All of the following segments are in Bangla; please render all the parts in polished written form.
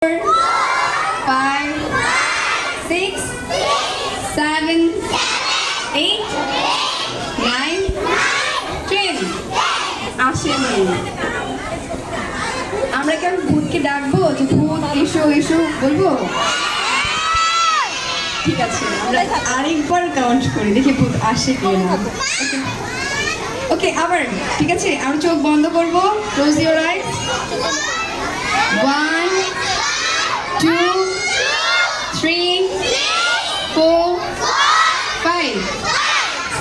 5, 6, 7, 8, 9, 10 আসেনি। আমরা কি ভূতকে ডাকবো যে ভূত এসো এসো বলবো? ঠিক আছে, আমরা আরেকবার কাউন্ট করি, দেখি ভূত আসে কিনা। ওকে, আবার ঠিক আছে, আমরা চোখ বন্ধ করবো। Close your eyes. 1, 2, 3, 4, 5,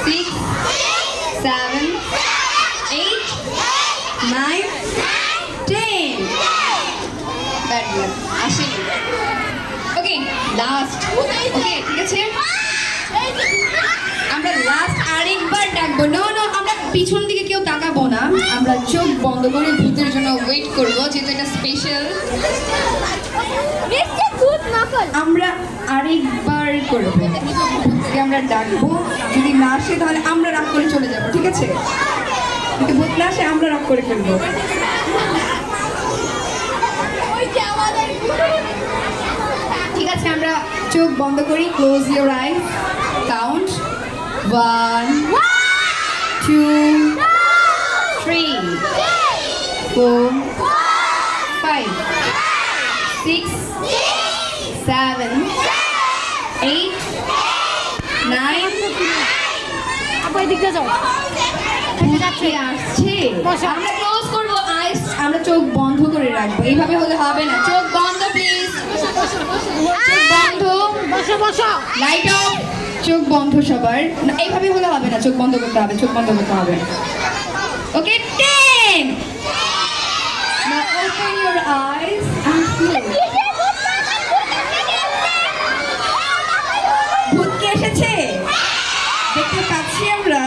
6, 7, 8, 9, 10 bad luck, আসেনি। ওকে, লাস্ট। ওকে, ঠিক আছে, আমরা লাস্ট আরেকবার ডাকবো। নো নো, আমরা পিছন দিকে কেউ তাকাবো না, আমরা চোখ বন্ধ করে ভূতের জন্য ওয়েট করবো, যেহেতু এটা স্পেশাল। আমরা আরেকবার করবো, ভূতকে আমরা ডাকবো, যদি না আসে তাহলে আমরা রাগ করে চলে যাবো, ঠিক আছে? যদি ভূত না আসে আমরা রাগ করে ফেলবো। ঠিক আছে, আমরা চোখ বন্ধ করি। Close your eyes. কাউন্ট 1, 2, 3, 4, 5, 6, 7, 8, 9, আসছে। আমরা ক্লোজ করবো আইস, আমরা চোখ বন্ধ করে রাখবো। এইভাবে হলে হবে না, চোখ বন্ধ প্লিজ, চোখ বন্ধ, লাইট অফ, চোখ বন্ধ সবার। না, এইভাবে হলে হবে না, চোখ বন্ধ করতে হবে, চোখ বন্ধ করতে হবে। ওকে, 10 Now open your eyes and close. ভূত কি এসেছে দেখতে পাচ্ছি আমরা।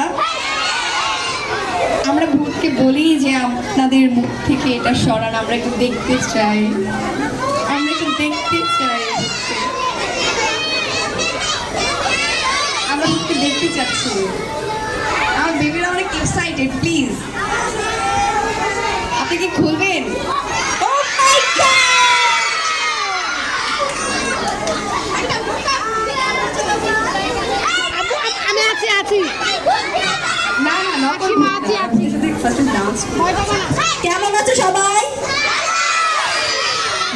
আমরা ভূতকে বলি যে আপনাদের মুখ থেকে এটা সরান, আমরা একটু দেখতে চাই, আমরা একটু দেখতে চাই ভূতকে। আমরা ভূতকে দেখতে চাচ্ছি। আমার বেবিরা অনেক এক্সাইটেড, প্লিজ আপনি কি খুলবেন? Oh my God! আমি আছি না না, নকল ভূত না, আপনি সাথে ফার্স্ট ডান্স। কেমন আছো সবাই?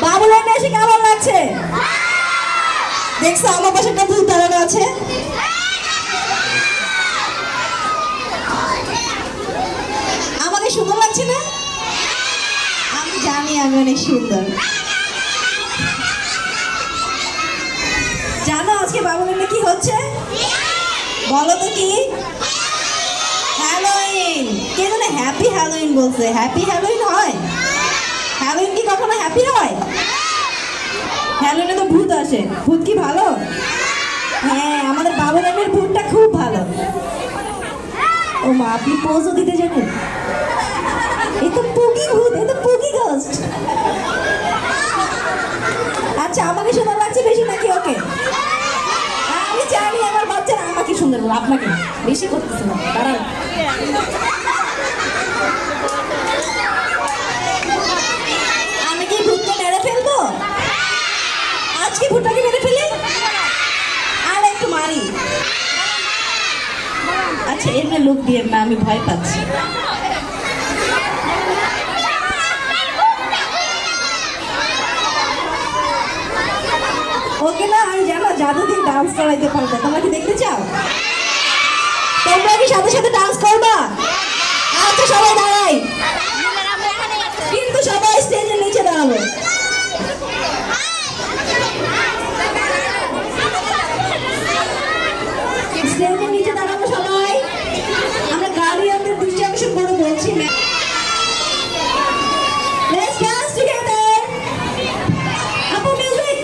বাবুলানে এসে কেমন লাগছে? দেখছো আমার পাশে একটা ভূত দাঁড়ানো আছে। আমাকে সুন্দর লাগছে না? আমি জানি আমি অনেক সুন্দর। জানো আজকে বাবুলানে কি হচ্ছে? বলো তো কি? হ্যালোইন। কে যেন হ্যাপি হ্যালোইন বলছে? হ্যাপি হ্যালোইন হয়? হ্যালোইন কি কখনো হ্যাপি হয়? হ্যালোইনে তো ভূত আসে। ভূত কি ভালো? হ্যাঁ, আমাদের বাবুরামের ভূতটা খুব ভালো। ও মা, আপনি পোজও দিতে জানেন? এই তো পুগি ভূত, এই তো পুগি গোস্ট। আচ্ছা, আমাকে সুন্দর লাগছে বেশি নাকি ওকে? আমি জানি আমার বাচ্চারা আমাকে সুন্দর বলে, আপনাকে বেশি করতেছে না। দাঁড়ান, আমি কি ভূতকে মেরে ফেলবো? আজকে ভূতটাকে মেরে ফেলি, আর একটু মারি। আচ্ছা, এমনি লোক দিয়ে না, আমি ভয় পাচ্ছি। ওকে না, আমি জানো জাদু দিয়ে ডান্স করাইতে পারবো। তোমরা কি দেখতে চাও? তোমরা কি সাথে সাথে ডান্স করবা? আচ্ছা, সবাই দাঁড়াই, কিন্তু সবাই স্টেজের নিচে দাঁড়াবো। স্টেজের নিচে দাঁড়াবো সবাই। আমরা গার্ডিয়ানদের দৃষ্টি আকর্ষণ করে বলছি, Let's dance together. Apu music.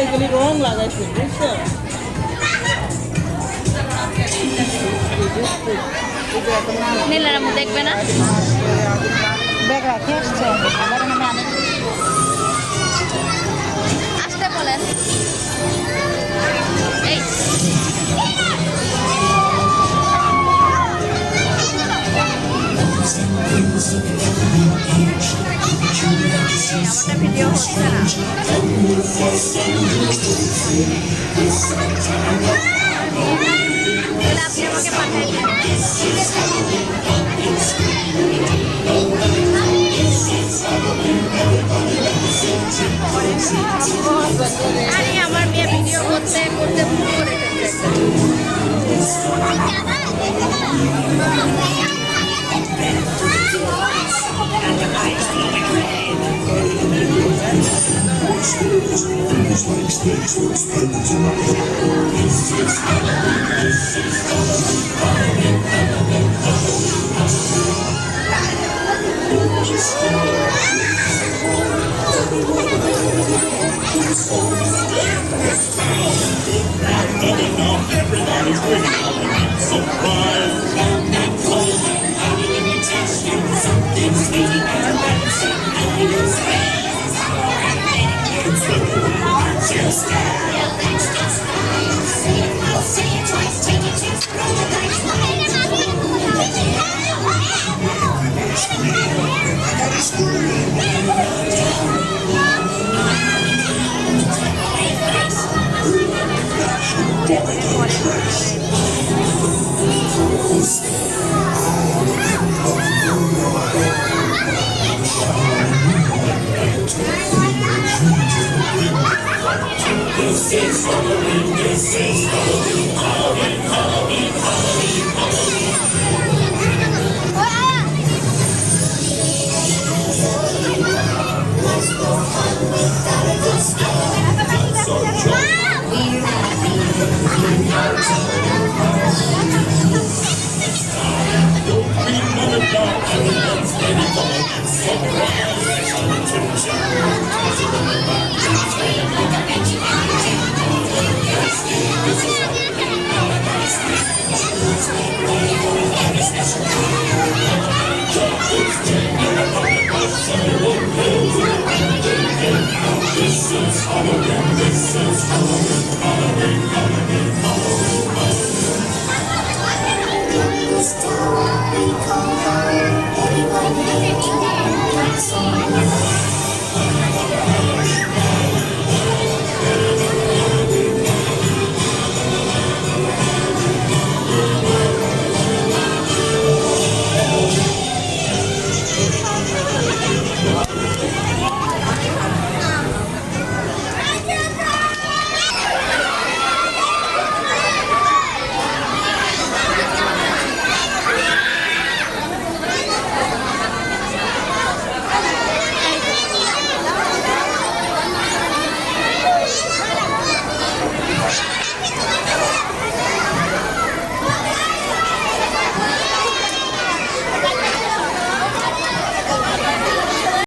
এগুলি রং লাগাইছে, বুঝছো? নীলারামু দেখবে না ব্যাগ রাখে আসছে আসতে বলেন এই আমারটা ভিডিও হচ্ছে না তাহলে আপনি আমাকে পাঠাই দিন আরে আমার মেয়ে ভিডিও করতে করতে ভুল করে ফেলছে